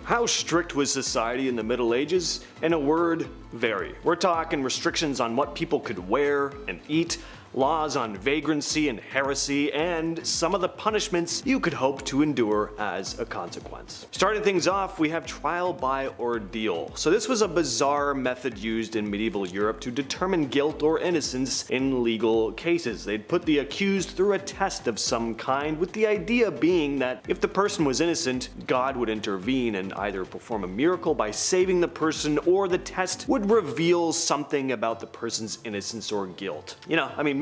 How strict was society in the Middle Ages? In a word, very. We're talking restrictions on what people could wear and eat, laws on vagrancy and heresy, and some of the punishments you could hope to endure as a consequence. Starting things off, we have trial by ordeal. So this was a bizarre method used in medieval Europe to determine guilt or innocence in legal cases. They'd put the accused through a test of some kind, with the idea being that if the person was innocent, God would intervene and either perform a miracle by saving the person, or the test would reveal something about the person's innocence or guilt.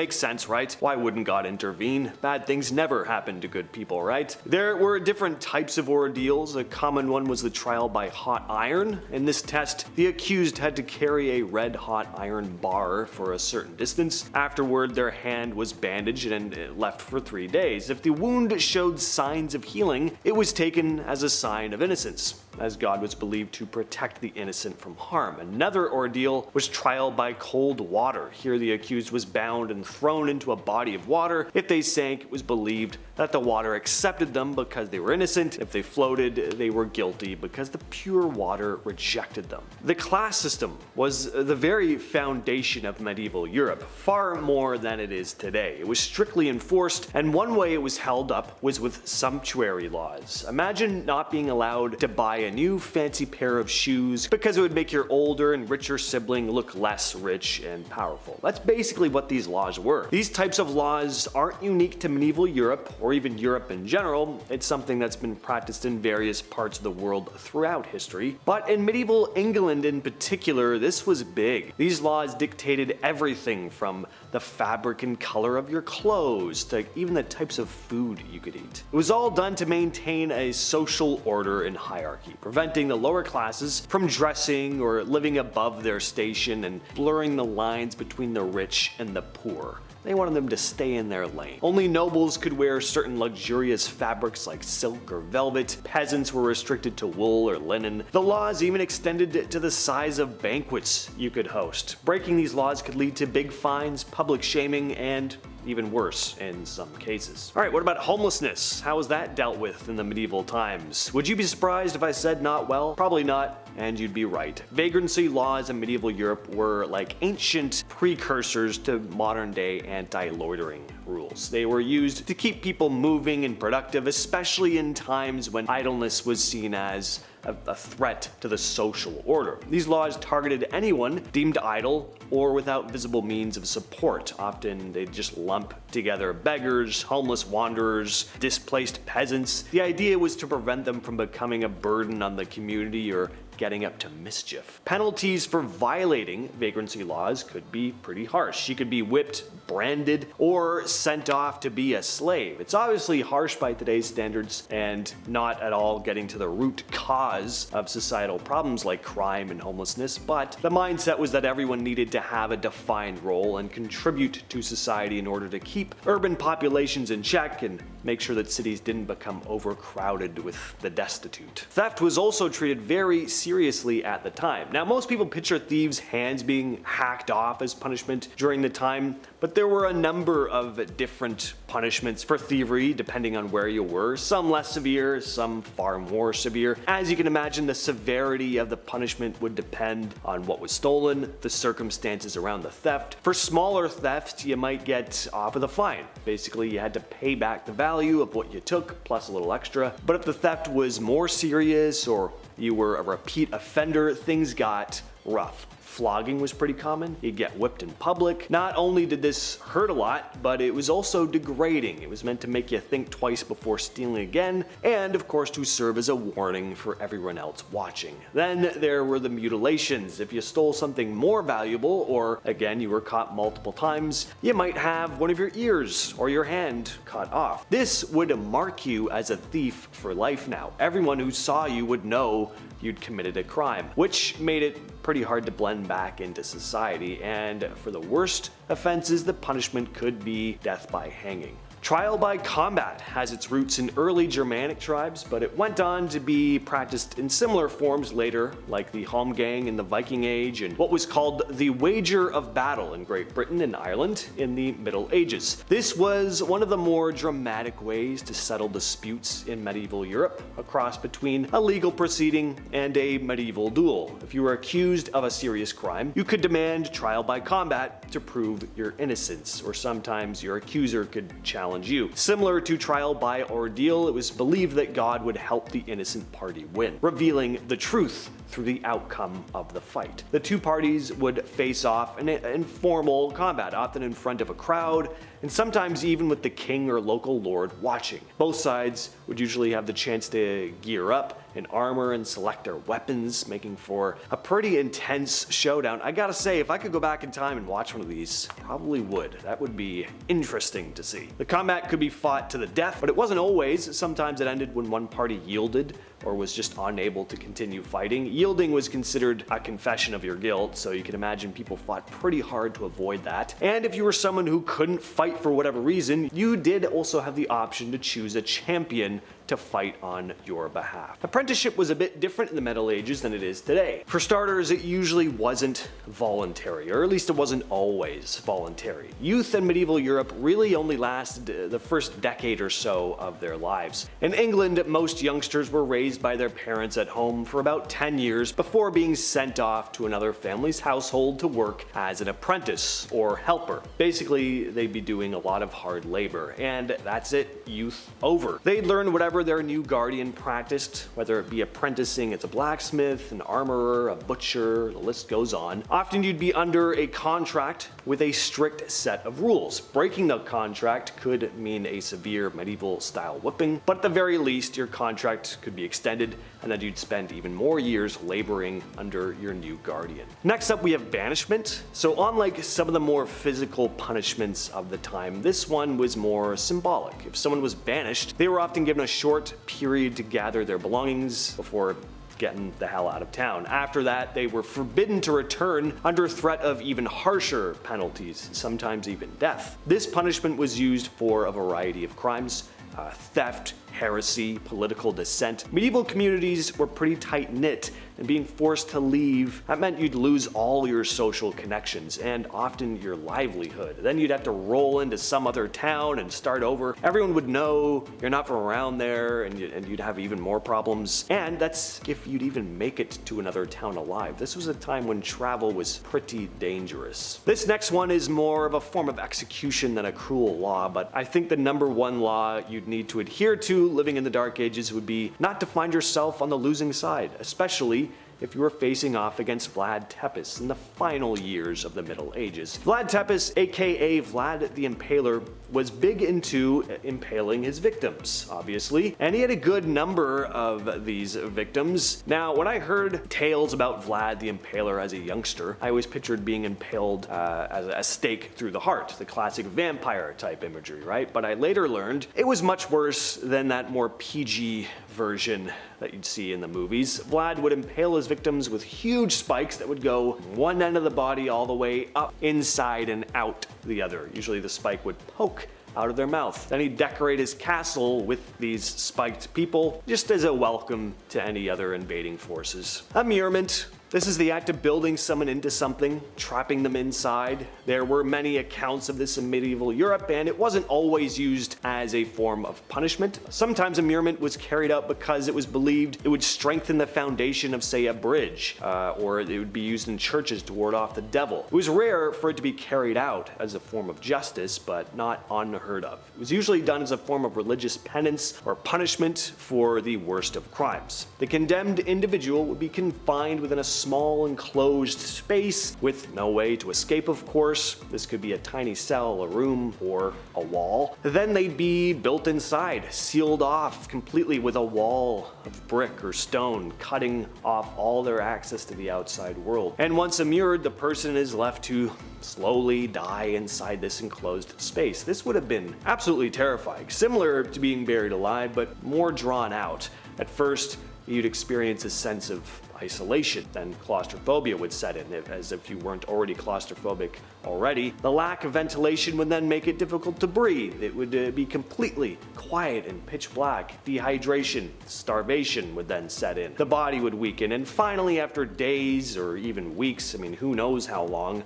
Makes sense, right? Why wouldn't God intervene? Bad things never happen to good people, right? There were different types of ordeals. A common one was the trial by hot iron. In this test, the accused had to carry a red hot iron bar for a certain distance. Afterward, their hand was bandaged and left for 3 days. If the wound showed signs of healing, it was taken as a sign of innocence, as God was believed to protect the innocent from harm. Another ordeal was trial by cold water. Here the accused was bound and thrown into a body of water. If they sank, it was believed that the water accepted them because they were innocent. If they floated, they were guilty because the pure water rejected them. The class system was the very foundation of medieval Europe, far more than it is today. It was strictly enforced, and one way it was held up was with sumptuary laws. Imagine not being allowed to buy a new fancy pair of shoes because it would make your older and richer sibling look less rich and powerful. That's basically what these laws were. These types of laws aren't unique to medieval Europe, or even Europe in general. It's something that's been practiced in various parts of the world throughout history. But in medieval England in particular, this was big. These laws dictated everything from the fabric and color of your clothes to even the types of food you could eat. It was all done to maintain a social order and hierarchy, preventing the lower classes from dressing or living above their station and blurring the lines between the rich and the poor. They wanted them to stay in their lane. Only nobles could wear certain luxurious fabrics like silk or velvet. Peasants were restricted to wool or linen. The laws even extended to the size of banquets you could host. Breaking these laws could lead to big fines, public shaming, and even worse in some cases. Alright, what about homelessness? How was that dealt with in the medieval times? Would you be surprised if I said not well? Probably not, and you'd be right. Vagrancy laws in medieval Europe were like ancient precursors to modern day anti-loitering rules. They were used to keep people moving and productive, especially in times when idleness was seen as a threat to the social order. These laws targeted anyone deemed idle or without visible means of support. Often they'd just lump together beggars, homeless wanderers, displaced peasants. The idea was to prevent them from becoming a burden on the community or getting up to mischief. Penalties for violating vagrancy laws could be pretty harsh. You could be whipped, branded, or sent off to be a slave. It's obviously harsh by today's standards and not at all getting to the root cause of societal problems like crime and homelessness, but the mindset was that everyone needed to have a defined role and contribute to society in order to keep urban populations in check and make sure that cities didn't become overcrowded with the destitute. Theft was also treated very seriously at the time. Now, most people picture thieves' hands being hacked off as punishment during the time, but there were a number of different punishments for thievery depending on where you were, some less severe, some far more severe. As you can imagine, the severity of the punishment would depend on what was stolen, the circumstances around the theft. For smaller thefts, you might get off with a fine. Basically, you had to pay back the value of what you took plus a little extra. But if the theft was more serious or you were a repeat offender, things got rough. Flogging was pretty common. You'd get whipped in public. Not only did this hurt a lot, but it was also degrading. It was meant to make you think twice before stealing again, and of course to serve as a warning for everyone else watching. Then there were the mutilations. If you stole something more valuable, or again you were caught multiple times, you might have one of your ears or your hand cut off. This would mark you as a thief for life now. Everyone who saw you would know you'd committed a crime, which made it pretty hard to blend back into society, and for the worst offenses, the punishment could be death by hanging. Trial by combat has its roots in early Germanic tribes, but it went on to be practiced in similar forms later, like the Holmgang in the Viking Age and what was called the wager of battle in Great Britain and Ireland in the Middle Ages. This was one of the more dramatic ways to settle disputes in medieval Europe, a cross between a legal proceeding and a medieval duel. If you were accused of a serious crime, you could demand trial by combat to prove your innocence, or sometimes your accuser could challenge you. Similar to trial by ordeal, it was believed that God would help the innocent party win, revealing the truth through the outcome of the fight. The two parties would face off in informal combat, often in front of a crowd, and sometimes even with the king or local lord watching. Both sides would usually have the chance to gear up in armor and select their weapons, making for a pretty intense showdown. I gotta say, if I could go back in time and watch one of these, probably would. That would be interesting to see. The combat could be fought to the death, but it wasn't always. Sometimes it ended when one party yielded or was just unable to continue fighting. Yielding was considered a confession of your guilt, so you can imagine people fought pretty hard to avoid that. And if you were someone who couldn't fight for whatever reason, you did also have the option to choose a champion to fight on your behalf. Apprenticeship was a bit different in the Middle Ages than it is today. For starters, it usually wasn't voluntary, or at least it wasn't always voluntary. Youth in medieval Europe really only lasted the first decade or so of their lives. In England, most youngsters were raised by their parents at home for about 10 years before being sent off to another family's household to work as an apprentice or helper. Basically, they'd be doing a lot of hard labor, and that's it, youth over. They'd learn whatever their new guardian practiced, whether it be apprenticing as a blacksmith, an armorer, a butcher, the list goes on. Often you'd be under a contract with a strict set of rules. Breaking the contract could mean a severe medieval style whipping, but at the very least your contract could be extended and then you'd spend even more years laboring under your new guardian. Next up we have banishment. So unlike some of the more physical punishments of the time, this one was more symbolic. If someone was banished, they were often given a short period to gather their belongings before getting the hell out of town. After that, they were forbidden to return under threat of even harsher penalties, sometimes even death. This punishment was used for a variety of crimes. Theft, heresy, political dissent. Medieval communities were pretty tight-knit, and being forced to leave, that meant you'd lose all your social connections and often your livelihood. Then you'd have to roll into some other town and start over. Everyone would know you're not from around there, and you'd have even more problems. And that's if you'd even make it to another town alive. This was a time when travel was pretty dangerous. This next one is more of a form of execution than a cruel law, but I think the number one law you'd need to adhere to living in the Dark Ages would be not to find yourself on the losing side, especially if you were facing off against Vlad Tepes in the final years of the Middle Ages. Vlad Tepes, aka Vlad the Impaler, was big into impaling his victims, obviously, and he had a good number of these victims. Now, when I heard tales about Vlad the Impaler as a youngster, I always pictured being impaled as a stake through the heart, the classic vampire type imagery, right? But I later learned it was much worse than that more PG version that you'd see in the movies. Vlad would impale his victims with huge spikes that would go one end of the body all the way up inside and out the other. Usually the spike would poke out of their mouth. Then he'd decorate his castle with these spiked people, just as a welcome to any other invading forces. Immurement. This is the act of building someone into something, trapping them inside. There were many accounts of this in medieval Europe, and it wasn't always used as a form of punishment. Sometimes immurement was carried out because it was believed it would strengthen the foundation of, say, a bridge, or it would be used in churches to ward off the devil. It was rare for it to be carried out as a form of justice, but not unheard of. It was usually done as a form of religious penance or punishment for the worst of crimes. The condemned individual would be confined within a small enclosed space with no way to escape, of course. This could be a tiny cell, a room, or a wall. Then they'd be built inside, sealed off completely with a wall of brick or stone, cutting off all their access to the outside world. And once immured, the person is left to slowly die inside this enclosed space. This would have been absolutely terrifying, similar to being buried alive, but more drawn out. At first, you'd experience a sense of isolation. Then claustrophobia would set in, as if you weren't already claustrophobic already. The lack of ventilation would then make it difficult to breathe. It would be completely quiet and pitch black. Dehydration, starvation would then set in. The body would weaken, and finally, after days or even weeks, I mean, who knows how long,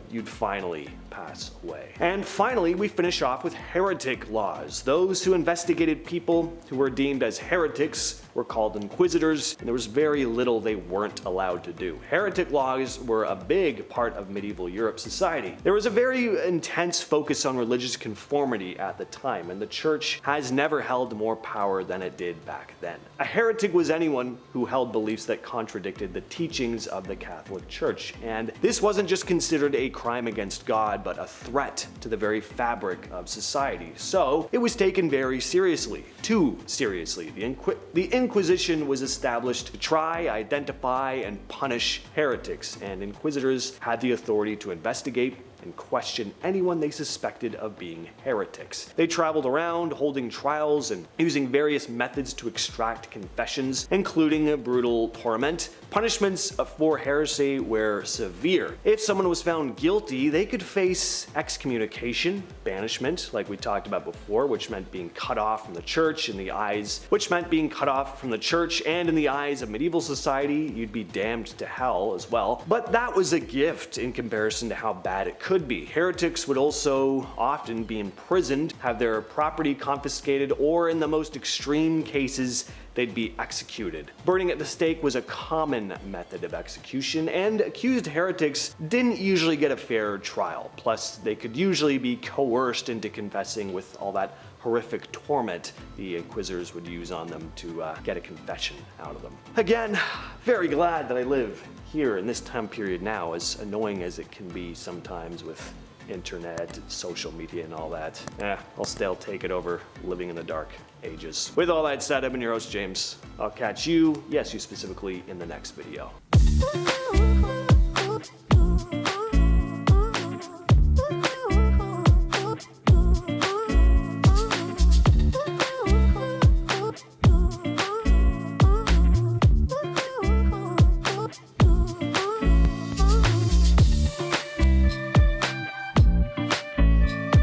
you'd finally pass away. And finally, we finish off with heretic laws. Those who investigated people who were deemed as heretics were called inquisitors, and there was very little they weren't allowed to do. Heretic laws were a big part of medieval Europe society. There was a very intense focus on religious conformity at the time, and the church has never held more power than it did back then. A heretic was anyone who held beliefs that contradicted the teachings of the Catholic Church, and this wasn't just considered a crime against God, but a threat to the very fabric of society. So it was taken very seriously, too seriously. The Inquisition was established to try, identify, and punish heretics, and inquisitors had the authority to investigate and question anyone they suspected of being heretics. They traveled around holding trials and using various methods to extract confessions, including a brutal torment. Punishments for heresy were severe. If someone was found guilty, they could face excommunication, banishment, like we talked about before, which meant being cut off from the church and in the eyes of medieval society, you'd be damned to hell as well. But that was a gift in comparison to how bad it could be. Heretics would also often be imprisoned, have their property confiscated, or in the most extreme cases, they'd be executed. Burning at the stake was a common method of execution, and accused heretics didn't usually get a fair trial. Plus, they could usually be coerced into confessing with all that horrific torment the inquisitors would use on them to get a confession out of them. Again, very glad that I live here in this time period now, as annoying as it can be sometimes with internet, social media, and all that. I'll still take it over living in the dark ages. With all that said, I've been your host, James. I'll catch you, yes, you specifically, in the next video.